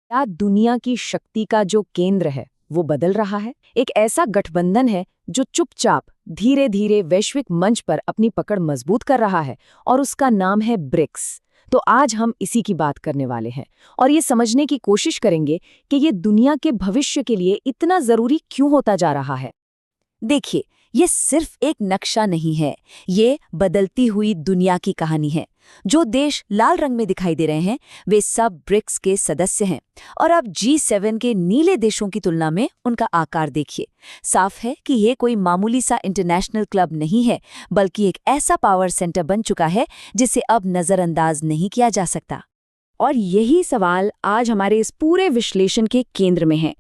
क्या दुनिया की शक्ति का जो केंद्र है वो बदल रहा है? एक ऐसा गठबंधन है जो चुपचाप धीरे धीरे वैश्विक मंच पर अपनी पकड़ मजबूत कर रहा है और उसका नाम है ब्रिक्स। तो आज हम इसी की बात करने वाले हैं और ये समझने की कोशिश करेंगे कि ये दुनिया के भविष्य के लिए इतना जरूरी क्यों होता जा रहा है। देखिए, ये सिर्फ एक नक्शा नहीं है, ये बदलती हुई दुनिया की कहानी है। जो देश लाल रंग में दिखाई दे रहे हैं वे सब ब्रिक्स के सदस्य हैं और अब G7 के नीले देशों की तुलना में उनका आकार देखिए। साफ है कि ये कोई मामूली सा इंटरनेशनल क्लब नहीं है, बल्कि एक ऐसा पावर सेंटर बन चुका है जिसे अब नजरअंदाज नहीं किया जा सकता। और यही सवाल आज हमारे इस पूरे विश्लेषण के केंद्र में है।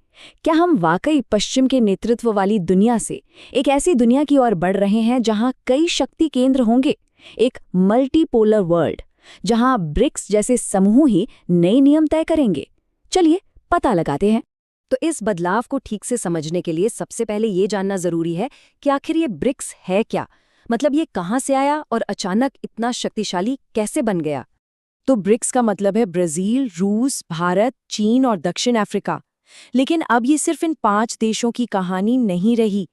क्या हम वाकई पश्चिम के नेतृत्व वाली दुनिया से एक ऐसी दुनिया की ओर बढ़ रहे हैं जहां कई शक्ति केंद्र होंगे, एक मल्टीपोलर वर्ल्ड जहां ब्रिक्स जैसे समूह ही नए नियम तय करेंगे? चलिए पता लगाते हैं। तो इस बदलाव को ठीक से समझने के लिए सबसे पहले ये जानना जरूरी है कि आखिर ये ब्रिक्स है क्या, मतलब ये कहां से आया और अचानक इतना शक्तिशाली कैसे बन गया। तो ब्रिक्स का मतलब है ब्राजील, रूस, भारत, चीन और दक्षिण अफ्रीका। लेकिन अब ये सिर्फ इन 5 देशों की कहानी नहीं रही।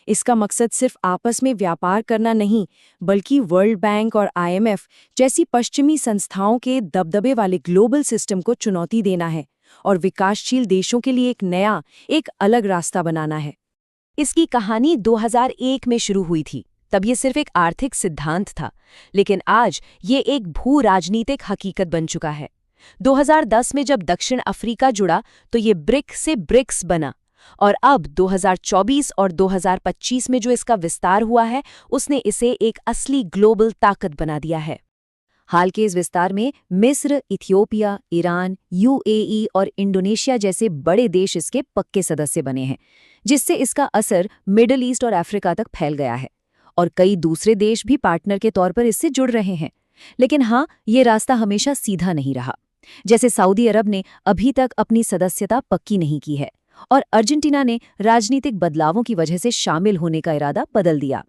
इसका मकसद सिर्फ आपस में व्यापार करना नहीं, बल्कि वर्ल्ड बैंक और IMF जैसी पश्चिमी संस्थाओं के दबदबे वाले ग्लोबल सिस्टम को चुनौती देना है और विकासशील देशों के लिए एक नया, एक अलग रास्ता बनाना है। इसकी कहानी 2001 में शुरू हुई थी। तब ये सिर्फ एक आर्थिक सिद्धांत था, लेकिन आज ये एक भू राजनीतिक हकीकत बन चुका है। 2010 में जब दक्षिण अफ्रीका जुड़ा तो ये ब्रिक से ब्रिक्स बना और अब 2024 और 2025 में जो इसका विस्तार हुआ है उसने इसे एक असली ग्लोबल ताकत बना दिया है। हाल के इस विस्तार में मिस्र, इथियोपिया, ईरान, UAE और इंडोनेशिया जैसे बड़े देश इसके पक्के सदस्य बने हैं, जिससे इसका असर मिडल ईस्ट और अफ्रीका तक फैल गया है और कई दूसरे देश भी पार्टनर के तौर पर इससे जुड़ रहे हैं। लेकिन हाँ, ये रास्ता हमेशा सीधा नहीं रहा। जैसे सऊदी अरब ने अभी तक अपनी सदस्यता पक्की नहीं की है और अर्जेंटीना ने राजनीतिक बदलावों की वजह से शामिल होने का इरादा बदल दिया।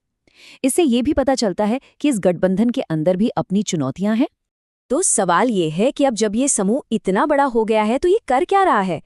इससे ये भी पता चलता है कि इस गठबंधन के अंदर भी अपनी चुनौतियां हैं। तो सवाल ये है कि अब जब ये समूह इतना बड़ा हो गया है तो ये कर क्या रहा है?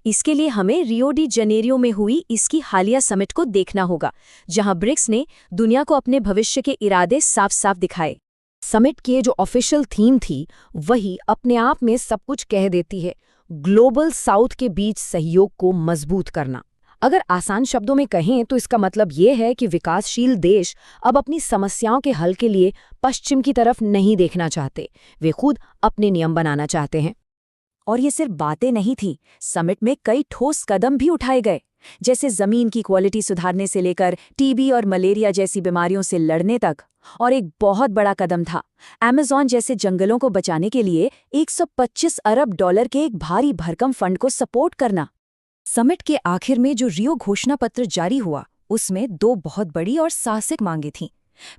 इसके लिए हमें रियो डी जनेरियो में हुई इसकी हालिया समिट को देखना होगा, जहां ब्रिक्स ने दुनिया को अपने भविष्य के इरादे साफ साफ दिखाए। समिट की जो ऑफिशियल थीम थी वही अपने आप में सब कुछ कह देती है, ग्लोबल साउथ के बीच सहयोग को मजबूत करना। अगर आसान शब्दों में कहें तो इसका मतलब ये है कि विकासशील देश अब अपनी समस्याओं के हल के लिए पश्चिम की तरफ नहीं देखना चाहते, वे खुद अपने नियम बनाना चाहते हैं। और ये सिर्फ बातें नहीं थी, समिट में कई ठोस कदम भी उठाए गए, जैसे जमीन की क्वालिटी सुधारने से लेकर TB और मलेरिया जैसी बीमारियों से लड़ने तक। और एक बहुत बड़ा कदम था अमेज़न जैसे जंगलों को बचाने के लिए $125 अरब के एक भारी भरकम फंड को सपोर्ट करना। समिट के आखिर में जो रियो घोषणा पत्र जारी हुआ उसमें 2 बहुत बड़ी और साहसिक मांगें थीं।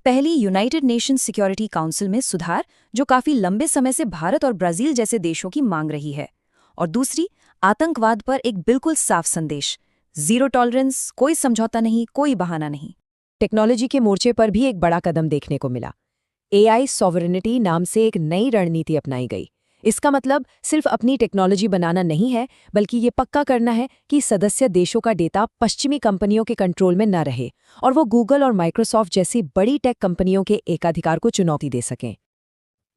पहली, यूनाइटेड नेशंस सिक्योरिटी काउंसिल में सुधार, जो काफी लंबे समय से भारत और ब्राजील जैसे देशों की मांग रही है। और दूसरी, आतंकवाद पर एक बिल्कुल साफ संदेश, जीरो टॉलरेंस, कोई समझौता नहीं, कोई बहाना नहीं। टेक्नोलॉजी के मोर्चे पर भी एक बड़ा कदम देखने को मिला। AI सॉवरेनिटी नाम से एक नई रणनीति अपनाई गई। इसका मतलब सिर्फ अपनी टेक्नोलॉजी बनाना नहीं है, बल्कि ये पक्का करना है कि सदस्य देशों का डेटा पश्चिमी कंपनियों के कंट्रोल में न रहे और वो गूगल और माइक्रोसॉफ्ट जैसी बड़ी टेक कंपनियों के एकाधिकार को चुनौती दे सकें।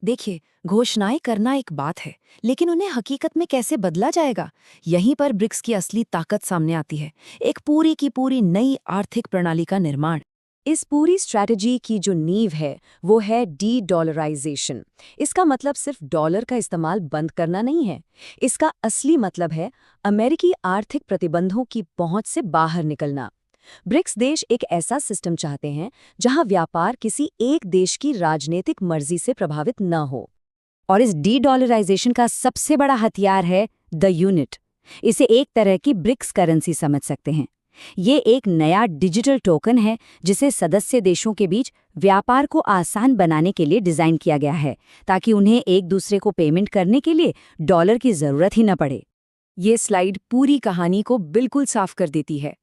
देखिए, घोषणाएं करना एक बात है, लेकिन उन्हें हकीकत में कैसे बदला जाएगा, यहीं पर ब्रिक्स की असली ताकत सामने आती है। एक पूरी की पूरी नई आर्थिक प्रणाली का निर्माण। इस पूरी स्ट्रैटेजी की जो नींव है वो है डी-डॉलराइजेशन। इसका मतलब सिर्फ डॉलर का इस्तेमाल बंद करना नहीं है। इसका असली मतलब है अमेरिकी आर्थिक प्रतिबंधों की पहुंच से बाहर निकलना। ब्रिक्स देश एक ऐसा सिस्टम चाहते हैं जहां व्यापार किसी एक देश की राजनीतिक मर्जी से प्रभावित न हो। और इस डी-डॉलराइजेशन का सबसे बड़ा हथियार है द यूनिट। इसे एक तरह की ब्रिक्स करेंसी समझ सकते हैं। ये एक नया डिजिटल टोकन है जिसे सदस्य देशों के बीच व्यापार को आसान बनाने के लिए डिजाइन किया गया है, ताकि उन्हें एक दूसरे को पेमेंट करने के लिए डॉलर की जरूरत ही न पड़े। ये स्लाइड पूरी कहानी को बिल्कुल साफ कर देती है।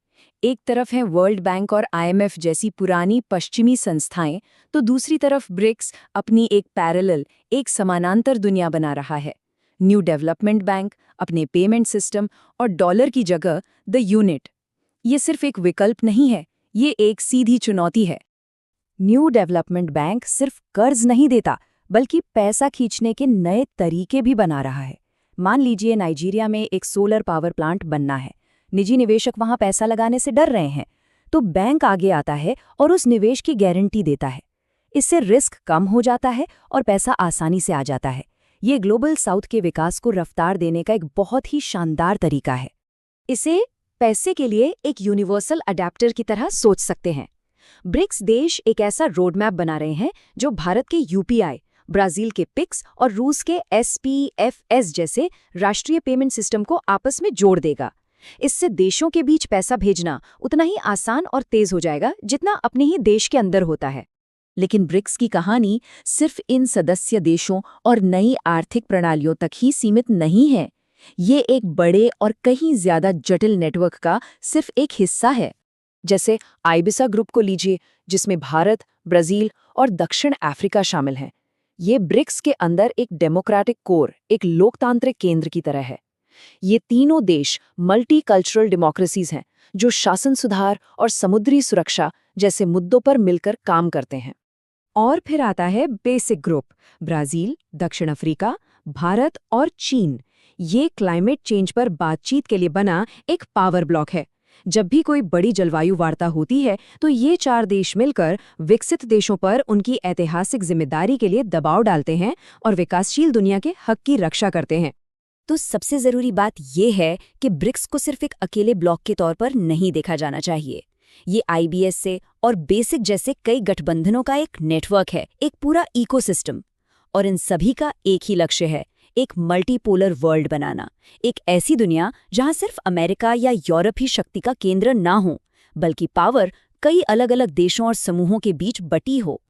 एक तरफ हैं वर्ल्ड बैंक और IMF जैसी पुरानी पश्चिमी संस्थाएं, तो दूसरी तरफ ब्रिक्स अपनी एक पैरेलल, एक समानांतर दुनिया बना रहा है। न्यू डेवलपमेंट बैंक, अपने पेमेंट सिस्टम और डॉलर की जगह द यूनिट। ये सिर्फ एक विकल्प नहीं है, ये एक सीधी चुनौती है। न्यू डेवलपमेंट बैंक सिर्फ कर्ज नहीं देता, बल्कि पैसा खींचने के नए तरीके भी बना रहा है। मान लीजिए नाइजीरिया में एक सोलर पावर प्लांट बनना है। निजी निवेशक वहां पैसा लगाने से डर रहे हैं, तो बैंक आगे आता है और उस निवेश की गारंटी देता है। इससे रिस्क कम हो जाता है और पैसा आसानी से आ जाता है। ये ग्लोबल साउथ के विकास को रफ्तार देने का एक बहुत ही शानदार तरीका है। इसे पैसे के लिए एक यूनिवर्सल अडेप्टर की तरह सोच सकते हैं। ब्रिक्स देश एक ऐसा रोडमैप बना रहे हैं जो भारत के UPI, ब्राजील के पिक्स और रूस के SPFS जैसे राष्ट्रीय पेमेंट सिस्टम को आपस में जोड़ देगा। इससे देशों के बीच पैसा भेजना उतना ही आसान और तेज हो जाएगा जितना अपने ही देश के अंदर होता है। लेकिन ब्रिक्स की कहानी सिर्फ इन सदस्य देशों और नई आर्थिक प्रणालियों तक ही सीमित नहीं है। ये एक बड़े और कहीं ज्यादा जटिल नेटवर्क का सिर्फ एक हिस्सा है। जैसे आइबिसा ग्रुप को लीजिए, जिसमें भारत, ब्राजील और दक्षिण अफ्रीका शामिल हैं। ये ब्रिक्स के अंदर एक डेमोक्रेटिक कोर, एक लोकतांत्रिक केंद्र की तरह है। ये तीनों देश मल्टीकल्चरल डेमोक्रेसीज हैं, जो शासन सुधार और समुद्री सुरक्षा जैसे मुद्दों पर मिलकर काम करते हैं। और फिर आता है बेसिक ग्रुप, ब्राजील, दक्षिण अफ्रीका, भारत और चीन। ये क्लाइमेट चेंज पर बातचीत के लिए बना एक पावर ब्लॉक है। जब भी कोई बड़ी जलवायु वार्ता होती है, तो ये 4 देश मिलकर विकसित देशों पर उनकी ऐतिहासिक जिम्मेदारी के लिए दबाव डालते हैं और विकासशील दुनिया के हक की रक्षा करते हैं। तो सबसे जरूरी बात यह है कि ब्रिक्स को सिर्फ एक अकेले ब्लॉक के तौर पर नहीं देखा जाना चाहिए। ये IBS से और बेसिक जैसे कई गठबंधनों का एक नेटवर्क है, एक पूरा इकोसिस्टम। और इन सभी का एक ही लक्ष्य है, एक मल्टीपोलर वर्ल्ड बनाना। एक ऐसी दुनिया जहां सिर्फ अमेरिका या यूरोप ही शक्ति का केंद्र ना हो, बल्कि पावर कई अलग अलग देशों और समूहों के बीच बटी हो।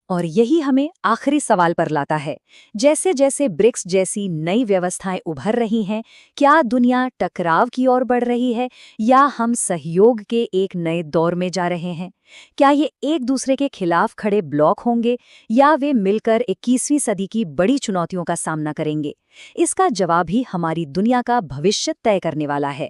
और यही हमें आखिरी सवाल पर लाता है। जैसे जैसे ब्रिक्स जैसी नई व्यवस्थाएं उभर रही हैं, क्या दुनिया टकराव की ओर बढ़ रही है या हम सहयोग के एक नए दौर में जा रहे हैं? क्या ये एक दूसरे के खिलाफ खड़े ब्लॉक होंगे या वे मिलकर 21वीं सदी की बड़ी चुनौतियों का सामना करेंगे? इसका जवाब ही हमारी दुनिया का भविष्य तय करने वाला है।